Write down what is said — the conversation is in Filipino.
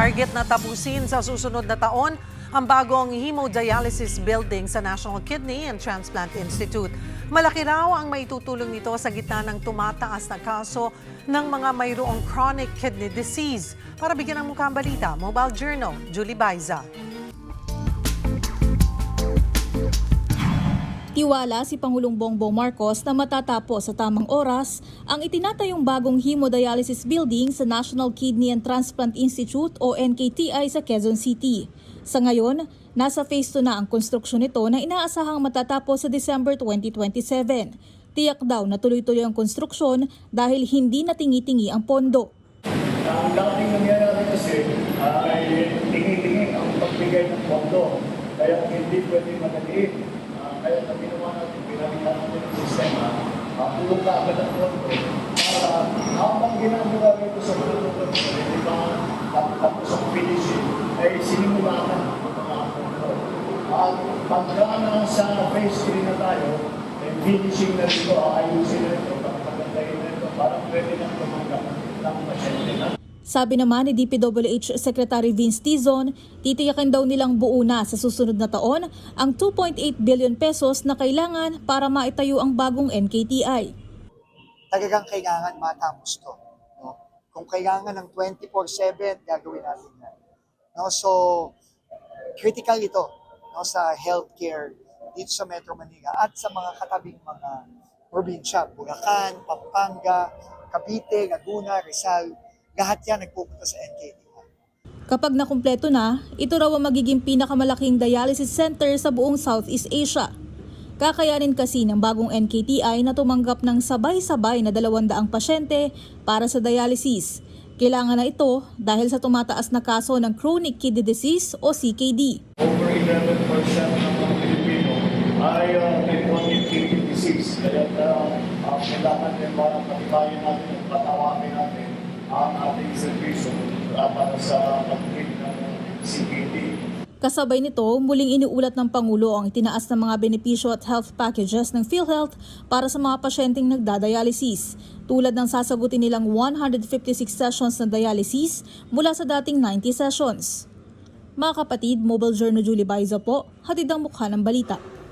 Target na tapusin sa susunod na taon ang bagong hemodialysis building sa National Kidney and Transplant Institute. Malaki raw ang maitutulong nito sa gitna ng tumataas na kaso ng mga mayroong chronic kidney disease. Para bigyan ng mukhang balita, Mobile Journal, Julie Baiza. Tiwala si Pangulong Bongbong Marcos na matatapos sa tamang oras ang itinatayong bagong hemodialysis building sa National Kidney and Transplant Institute o NKTI sa Quezon City. Sa ngayon, nasa phase 2 na ang konstruksyon nito na inaasahang matatapos sa December 2027. Tiyak daw na tuloy-tuloy ang konstruksyon dahil hindi na tingi-tingi ang pondo. Ang dating nangyayari kasi ay tingi-tingi ang pagbigay ng pondo. Kaya hindi pwede madaliin. Kaya na ginawa natin, pinalitan natin ang sistema, tulog na agad ang pondo para habang ginagawa rito sa produto, hindi ba tapos ang finishing, ay sinimulaan ang mga pondo. At pagka na sa phase 3 na tayo, finishing na rito, ayusin na ito, pagpagandahin na ito, para pwede na tumanggap ng pasyente. Sabi naman ni DPWH Secretary Vince Tizon, titiyakin daw nilang buo na sa susunod na taon ang 2.8 billion pesos na kailangan para maitayo ang bagong NKTI. Talagang kailangan matapos to. No? Kung kailangan ng 24/7, gagawin natin yan. No? So, critical ito, no, sa healthcare dito sa Metro Manila at sa mga katabing mga probinsya, Bulacan, Pampanga, Cavite, Laguna, Rizal. Lahat yan nagpupunta sa NKTI. Kapag nakumpleto na, ito raw ang magiging pinakamalaking dialysis center sa buong Southeast Asia. Kakayanin kasi ng bagong NKTI na tumanggap ng sabay-sabay na 200 pasyente para sa dialysis. Kailangan na ito dahil sa tumataas na kaso ng chronic kidney disease o CKD. Over 11% ng mga Pilipino ay may chronic kidney disease. Kaya kailangan din para patibayan natin at patawagin natin ang ating servisyo para sa pag-treat ng CKD. Kasabay nito, muling iniulat ng Pangulo ang itinaas ng mga benepisyo at health packages ng PhilHealth para sa mga pasyenteng nagdadialysis, tulad ng sasagutin nilang 156 sessions na dialysis mula sa dating 90 sessions. Mga kapatid, Mobile Journal Julie Baiza po, hatid ang mukha ng balita.